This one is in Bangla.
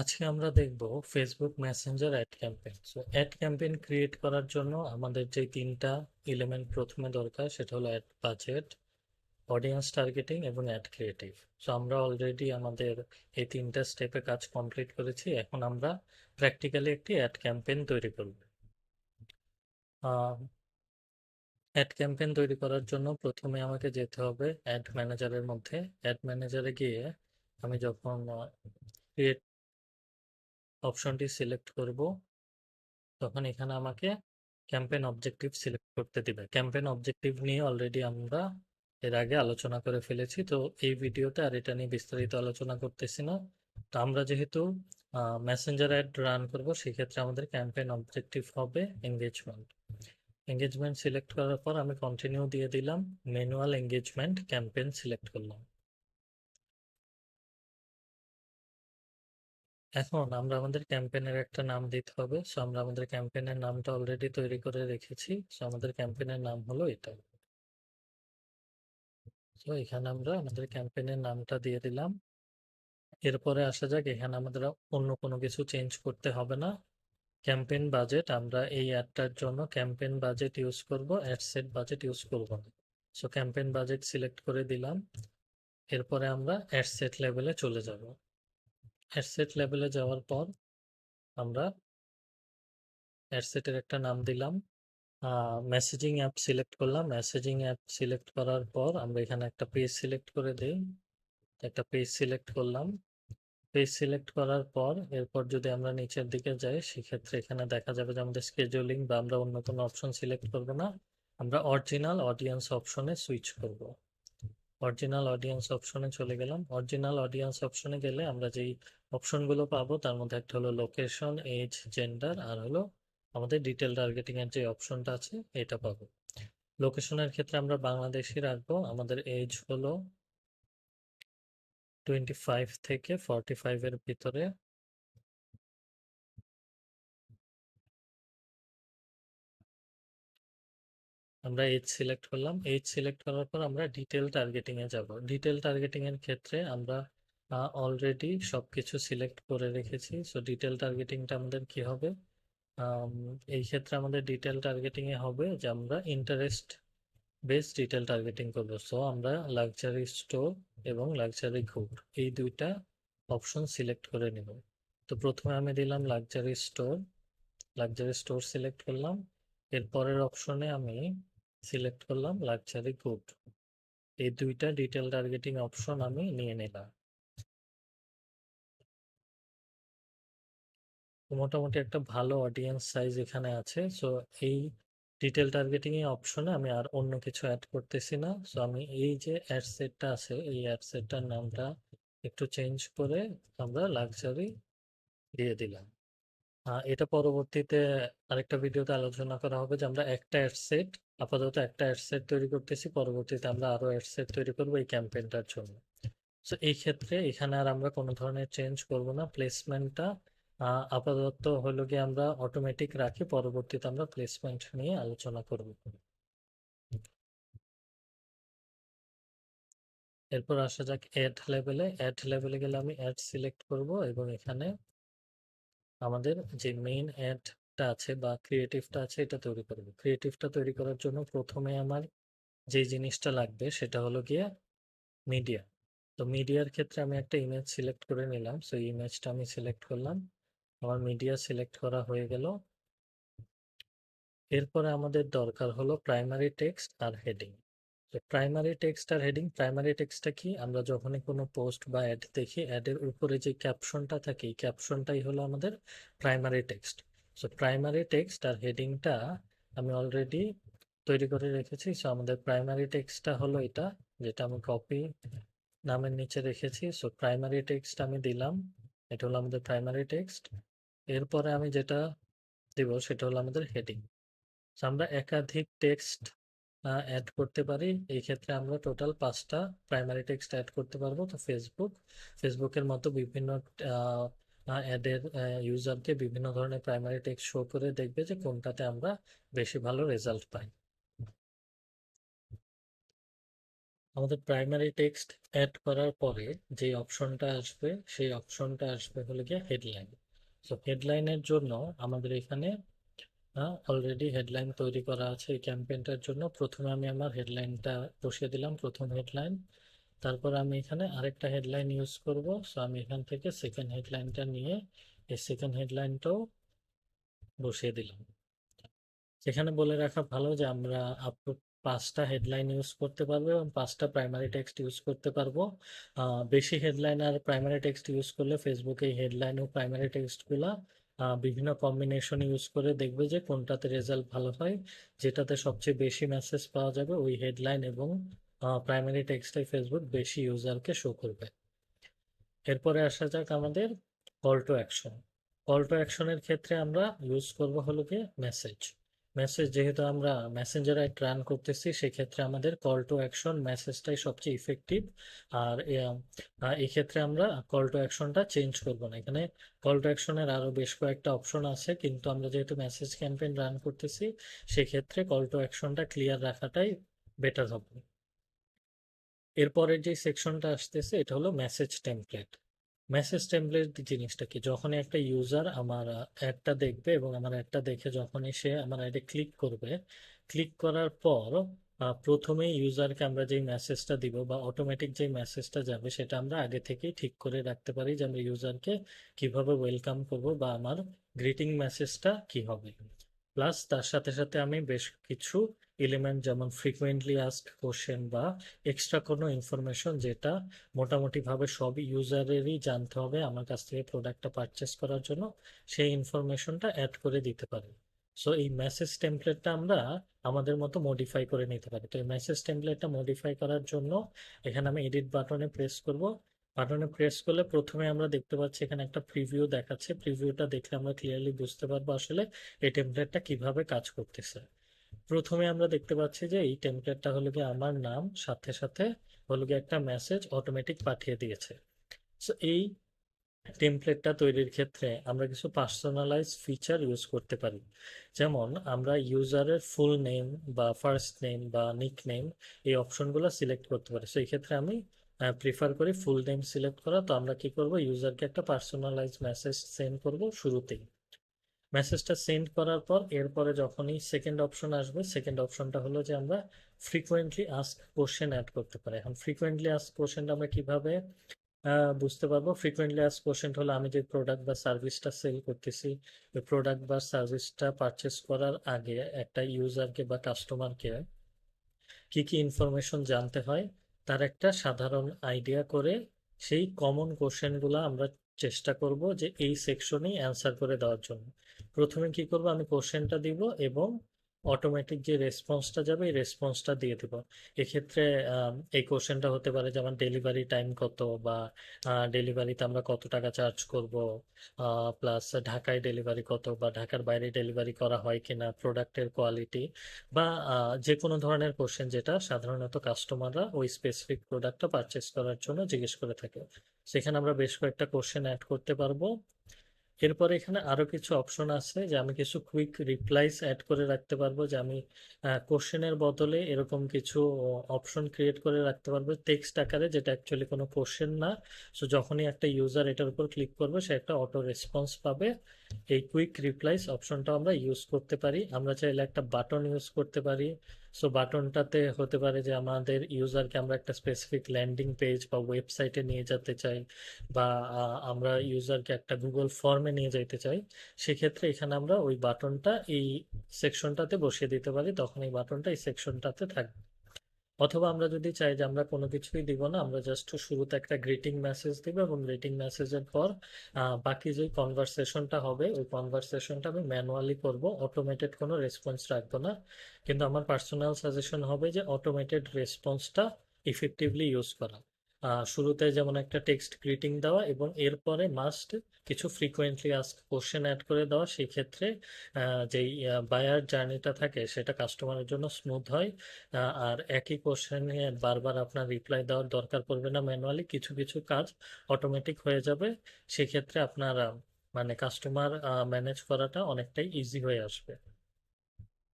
আজকে আমরা দেখব Facebook Messenger ad campaign. So ad campaign create করার জন্য আমাদের যে তিনটা এলিমেন্ট প্রথমে দরকার সেটা হলো অ্যাড বাজেট, অডিয়েন্স টার্গেটিং এবং অ্যাড ক্রিয়েটিভ। সো আমরা অলরেডি আমাদের এই তিনটা স্টেপে কাজ কমপ্লিট করেছি। এখন আমরা প্র্যাকটিক্যালি একটি অ্যাড ক্যাম্পেইন তৈরি করব। অ্যাড ক্যাম্পেইন তৈরি করার জন্য প্রথমে আমাকে যেতে হবে অ্যাড ম্যানেজারের মধ্যে। অ্যাড ম্যানেজারে গিয়ে আমি যখন ক্রিয়েট অপশনটি সিলেক্ট করব, তখন এখানে আমাকে ক্যাম্পেইন অবজেক্টিভ সিলেক্ট করতে দিবে। ক্যাম্পেইন অবজেক্টিভ নিয়ে অলরেডি আমরা এর আগে আলোচনা করে ফেলেছি, তো এই ভিডিওতে আর এটা নিয়ে বিস্তারিত আলোচনা করতেছি না। তো আমরা যেহেতু মেসেঞ্জার অ্যাড রান করব, সেক্ষেত্রে আমাদের ক্যাম্পেইন অবজেক্টিভ হবে এঙ্গেজমেন্ট। এঙ্গেজমেন্ট সিলেক্ট করার পর আমি কন্টিনিউ দিয়ে দিলাম, ম্যানুয়াল এঙ্গেজমেন্ট ক্যাম্পেইন সিলেক্ট করলাম। এখন আমরা আমাদের ক্যাম্পেইনের একটা নাম দিতে হবে। সো আমরা আমাদের ক্যাম্পেইনের নামটা অলরেডি তৈরি করে রেখেছি। সো আমাদের ক্যাম্পেইনের নাম হলো এটা। তো এখানে আমরা আমাদের ক্যাম্পেইনের নামটা দিয়ে দিলাম। এরপরে আসা যাক, এখানে আমাদের অন্য কোনো কিছু চেঞ্জ করতে হবে না। ক্যাম্পেইন বাজেট, আমরা এই অ্যাডটার জন্য ক্যাম্পেইন বাজেট ইউজ করব, অ্যাড সেট বাজেট ইউজ করব না। সো ক্যাম্পেইন বাজেট সিলেক্ট করে দিলাম। এরপরে আমরা অ্যাড সেট লেভেলে চলে যাব। অ্যাড সেট লেভেলে যাওয়ার পর আমরা অ্যাড সেটের একটা নাম দিলাম, মেসেজিং অ্যাপ সিলেক্ট করলাম। মেসেজিং অ্যাপ সিলেক্ট করার পর আমরা এখানে একটা পেজ সিলেক্ট করে দিই। একটা পেজ সিলেক্ট করলাম। পেজ সিলেক্ট করার পর এরপর যদি আমরা নিচের দিকে যাই, সেক্ষেত্রে এখানে দেখা যাবে যে আমাদের স্কেজুলিং বা আমরা অন্য কোনো অপশন সিলেক্ট করব না, আমরা অরিজিনাল অডিয়েন্স অপশনে সুইচ করব। অরিজিনাল অডিয়েন্স অপশনে চলে গেলাম। অরিজিনাল অডিয়েন্স অপশনে গেলে আমরা যেই অপশনগুলো পাবো তার মধ্যে একটা হলো লোকেশন, এজ, জেন্ডার, আর হলো আমাদের ডিটেল টার্গেটিং এর যে অপশনটা আছে এটা পাবো। লোকেশনের ক্ষেত্রে আমরা বাংলাদেশি রাখবো। আমাদের এজ হলো 25 থেকে 45 এর ভিতরে। আমরা এজ সিলেক্ট করলাম। এজ সিলেক্ট করার পর আমরা ডিটেল টার্গেটিং এ যাব। ডিটেল টার্গেটিং এর ক্ষেত্রে আমরা অলরেডি সবকিছু সিলেক্ট করে রেখেছি। সো ডিটেল টার্গেটিংটা আমাদের কি হবে, আম, এই ক্ষেত্রে আমাদের ডিটেল টার্গেটিং এ হবে যে আমরা ইন্টারেস্ট বেস ডিটেল টার্গেটিং করবো। সো আমরা লাক্সারি স্টোর এবং লাক্সারি গুড এই দুইটা অপশন সিলেক্ট করে নেব। তো প্রথমে আমি দিলাম luxury store. Luxury store select করলাম। এর পরের অপশনে আমি সিলেক্ট করলাম লাক্সারি গুড। এই দুইটা ডিটেল টার্গেটিং অপশন আমি নিয়ে নিলাম। তো মোটামুটি একটা ভালো অডিয়েন্স সাইজ এখানে আছে। সো এই ডিটেল টার্গেটিং এর অপশনে আমি আর অন্য কিছু অ্যাড করতেছি না। সো আমি এই যে অ্যাড সেটটা আছে, এই অ্যাড সেটটার নামটা একটু চেঞ্জ করে আমরা লাক্সারি দিয়ে দিলাম। এটা পরবর্তীতে আরেকটা ভিডিওতে আলোচনা করা হবে যে আমরা একটা অ্যাড সেট, আপাতত একটা অ্যাড সেট তৈরি করতেছি, পরবর্তীতে আমরা আরো অ্যাড সেট তৈরি করবো এই ক্যাম্পেইনটার জন্য। সো এই ক্ষেত্রে এখানে আর আমরা কোনো ধরনের চেঞ্জ করব না। প্লেসমেন্টটা আপাতত হলো গিয়ে আমরা অটোমেটিক রাখি, পরবর্তীতে আমরা প্লেসমেন্ট নিয়ে আলোচনা করব। এরপর আসা যাক অ্যাড লেভেলে। অ্যাড লেভেলে গেলে আমি অ্যাড সিলেক্ট করব এবং এখানে আমাদের যে মেইন অ্যাডটা আছে বা ক্রিয়েটিভটা আছে এটা তৈরি করব। ক্রিয়েটিভটা তৈরি করার জন্য প্রথমে আমার যে জিনিসটা লাগবে সেটা হলো গিয়ে মিডিয়া। তো মিডিয়ার ক্ষেত্রে আমি একটা ইমেজ সিলেক্ট করে নিলাম। সো ইমেজটা আমি সিলেক্ট করলাম। আমার মিডিয়া সিলেক্ট করা হয়ে গেল। এরপরে আমাদের দরকার হলো প্রাইমারি টেক্সট আর হেডিং। প্রাইমারি টেক্সট আর হেডিং, প্রাইমারি টেক্সটটা কি, আমরা যখনই কোনো পোস্ট বা অ্যাড দেখি, অ্যাডের উপরে যে ক্যাপশনটা থাকে এই ক্যাপশনটাই হলো আমাদের primary text. So primary text আর হেডিংটা আমি অলরেডি তৈরি করে রেখেছি। সো আমাদের প্রাইমারি টেক্সটটা হলো এটা, যেটা আমি কপি নামের নিচে রেখেছি। সো প্রাইমারি টেক্সট আমি দিলাম। এটা হলো আমাদের প্রাইমারি টেক্সট। এরপরে আমি যেটা দিব সেটা হলো আমাদের হেডিং। আমরা একাধিক টেক্সট অ্যাড করতে পারি। এই ক্ষেত্রে আমরা টোটাল 5টা প্রাইমারি টেক্সট অ্যাড করতে পারবো। তো ফেসবুকের মতো বিভিন্ন অ্যাডের ইউজারকে বিভিন্ন ধরনের প্রাইমারি টেক্সট শো করে দেখবে যে কোনটাতে আমরা বেশি ভালো রেজাল্ট পাই। আমাদের প্রাইমারি টেক্সট অ্যাড করার পরে যে অপশনটা আসবে সেই অপশনটা আসবে হলো গিয়ে হেডলাইন। সো হেডলাইনের জন্য আমাদের এখানে অলরেডি হেডলাইন তৈরি করা আছে এই ক্যাম্পেইনটার জন্য। প্রথমে আমি আমার হেডলাইনটা বসিয়ে দিলাম, প্রথম হেডলাইন। তারপর আমি এখানে আরেকটা হেডলাইন ইউজ করব। সো আমি এখান থেকে সেকেন্ড হেডলাইনটা নিয়ে এই সেকেন্ড হেডলাইনটাও বসিয়ে দিলাম। সেখানে বলে রাখা ভালো যে আমরা আপ টু 5টা হেডলাইন ইউজ করতে পারবো এবং 5টা প্রাইমারি টেক্সট ইউজ করতে পারবো। বেশি হেডলাইন আর প্রাইমারি টেক্সট ইউজ করলে ফেসবুকে হেডলাইন ও প্রাইমারি টেক্সটগুলা বিভিন্ন কম্বিনেশন ইউজ করে দেখবে যে কোনটাতে রেজাল্ট ভালো হয়, যেটাতে সবচেয়ে বেশি মেসেজ পাওয়া যাবে ওই হেডলাইন এবং প্রাইমারি টেক্সটে ফেসবুক বেশি ইউজারকে শো করবে। এরপরে আসা যাক আমাদের call to action. Call to অ্যাকশনের ক্ষেত্রে আমরা ইউজ করব হলো গিয়ে মেসেজ। মেসেজ যেহেতু আমরা মেসেঞ্জারে রান করতেছি, সেক্ষেত্রে আমাদের কল টু অ্যাকশন মেসেজটাই সবচেয়ে ইফেক্টিভ। আর এই ক্ষেত্রে আমরা কল টু অ্যাকশনটা চেঞ্জ করব না। এখানে কল টু অ্যাকশনের আরও বেশ কয়েকটা অপশন আছে, কিন্তু আমরা যেহেতু মেসেজ ক্যাম্পেইন রান করতেছি সেক্ষেত্রে কল টু অ্যাকশনটা ক্লিয়ার রাখাটাই বেটার হবে। এরপরের যে সেকশনটা আসতেছে এটা হলো মেসেজ টেমপ্লেট। মেসেজ টেমপ্লেট জিনিসটা কি? যখনই একটা ইউজার আমার অ্যাডটা দেখবে এবং আমার অ্যাডটা দেখে যখনই সে আমার অ্যাডে ক্লিক করবে, ক্লিক করার পর প্রথমে ইউজারকে আমরা যেই মেসেজটা দিব বা অটোমেটিক যেই মেসেজটা যাবে সেটা আমরা আগে থেকেই ঠিক করে রাখতে পারি যে আমরা ইউজারকে কিভাবে ওয়েলকাম করব বা আমার গ্রিটিং মেসেজটা কি হবে। প্লাস তার সাথে সাথে আমি বেশ কিছু এলিমেন্ট যেমন ফ্রিকোয়েন্টলি আস্কড কোশ্চেন বা এক্সট্রা কোনো ইনফরমেশন যেটা মোটামুটিভাবে সব ইউজারেরই জানতে হবে আমার কাছ থেকে প্রোডাক্টটা পারচেস করার জন্য, সেই ইনফরমেশনটা অ্যাড করে দিতে পারি। সো এই মেসেজ টেমপ্লেটটা আমরা আমাদের মতো মডিফাই করে নিতে পারি। তো এই মেসেজ টেমপ্লেটটা মডিফাই করার জন্য এখানে আমি এডিট বাটনে প্রেস করব। বাটনে প্রেস করলে প্রথমে আমরা দেখতে পাচ্ছি এখানে একটা প্রিভিউ দেখাচ্ছে। প্রিভিউটা দেখলে আমরা ক্লিয়ারলি বুঝতে পারবো আসলে এই টেমপ্লেটটা কিভাবে কাজ করতেছে। প্রথমে আমরা দেখতে পাচ্ছি যে এই টেমপ্লেটটা হলো গিয়ে আমার নাম সাথে সাথে হলো গিয়ে একটা মেসেজ অটোমেটিক পাঠিয়ে দিয়েছে। সো এই টেমপ্লেটটা তৈরির ক্ষেত্রে আমরা কিছু পার্সোনালাইজ ফিচার ইউজ করতে পারি। যেমন আমরা ইউজারের ফুল নেম বা ফার্স্ট নেম বা নিক নেম এই অপশনগুলো সিলেক্ট করতে পারি। সেই ক্ষেত্রে আমি প্রিফার করি ফুল নেম সিলেক্ট করা। তো আমরা কি করব, ইউজারকে একটা পার্সোনালাইজ মেসেজ সেন্ড করব শুরুতেই। মেসেজটা সেন্ড করার পর এরপরে যখনই সেকেন্ড অপশন আসবে, সেকেন্ড অপশনটা হলো যে আমরা ফ্রিকোয়েন্টলি আস্ক কোশ্চেন অ্যাড করতে পারি। এখন ফ্রিকোয়েন্টলি আস্ক কোশ্চেনটা আমরা কিভাবে বুঝতে পারবো? ফ্রিকোয়েন্টলি আস্ক কোশ্চেন হলো আমি যে প্রোডাক্ট বা সার্ভিসটা সেল করতেছি, ওই প্রোডাক্ট বা সার্ভিসটা পারচেস করার আগে একটা ইউজারকে বা কাস্টমারকে কি কি ইনফরমেশন জানতে হয় তার একটা সাধারণ আইডিয়া করে সেই কমন কোশ্চেনগুলো আমরা চেষ্টা করব যে এই সেকশনেই অ্যান্সার করে দেওয়ার জন্য। প্রথমে কি করব, আমি কোশ্চেনটা দিব এবং অটোমেটিক যে রেসপন্সটা যাবে এই রেসপন্সটা দিয়ে দিব। এক্ষেত্রে এই কোশ্চেনটা হতে পারে যেমন ডেলিভারি টাইম কত, বা ডেলিভারিতে আমরা কত টাকা চার্জ করব, প্লাস ঢাকায় ডেলিভারি কত বা ঢাকার বাইরে ডেলিভারি করা হয় কিনা, প্রোডাক্টের কোয়ালিটি, বা যে কোনো ধরনের কোশ্চেন যেটা সাধারণত কাস্টমাররা ওই স্পেসিফিক প্রোডাক্টটা পারচেস করার জন্য জিজ্ঞেস করে থাকে। সেখানে আমরা বেশ কয়েকটা কোশ্চেন অ্যাড করতে পারবো। এরপরে এখানে আরো কিছু অপশন আছে যে আমি কিছু কুইক রিপ্লাইস অ্যাড করে রাখতে পারবো, যে আমি কোশ্চেনের বদলে এরকম কিছু অপশন ক্রিয়েট করে রাখতে পারবো টেক্সট আকারে, যেটা অ্যাকচুয়ালি কোনো কোশ্চেন না। সো যখনই একটা ইউজার এটার উপর ক্লিক করবে সে একটা অটো রেসপন্স পাবে। এই কুইক রিপ্লাইস অপশনটা আমরা ইউজ করতে পারি। আমরা চাইলে একটা বাটন ইউজ করতে পারি। সো বাটনটাতে হতে পারে যে আমাদের ইউজারকে আমরা একটা স্পেসিফিক ল্যান্ডিং পেজ বা ওয়েবসাইটে নিয়ে যেতে চাই, বা আমরা ইউজারকে একটা গুগল ফর্মে নিয়ে যাইতে চাই। সেক্ষেত্রে এখানে আমরা ওই বাটনটা এই সেকশনটাতে বসিয়ে দিতে পারি, তখন এই বাটনটা এই সেকশনটাতে থাকবে। অথবা আমরা যদি চাই যে আমরা কোনো কিছুই দিব না, আমরা জাস্ট শুরুতে একটা গ্রিটিং মেসেজ দিব এবং গ্রিটিং মেসেজের পর বাকি যে কনভারসেশনটা হবে ওই কনভারসেশনটা আমি ম্যানুয়ালি করব, অটোমেটেড কোনো রেসপন্স রাখবো না। কিন্তু আমার পার্সোনাল সাজেশন হবে যে অটোমেটেড রেসপন্সটা ইফেক্টিভলি ইউজ করা। শুরুতে যেমন একটা টেক্সট গ্রিটিং দেওয়া এবং এরপরে মাস্ট কিছু ফ্রিকোয়েন্টলি আস্ক কোশ্চেন অ্যাড করে দেওয়া। সেই ক্ষেত্রে যেই বায়ার জার্নিটা থাকে সেটা কাস্টমারের জন্য স্মুথ হয়। আর একই কোশ্চেনে বারবার আপনার রিপ্লাই দেওয়ার দরকার পড়বে না, ম্যানুয়ালি কিছু কিছু কাজ অটোমেটিক হয়ে যাবে। সেক্ষেত্রে আপনার মানে কাস্টমার ম্যানেজ করাটা অনেকটাই ইজি হয়ে আসবে।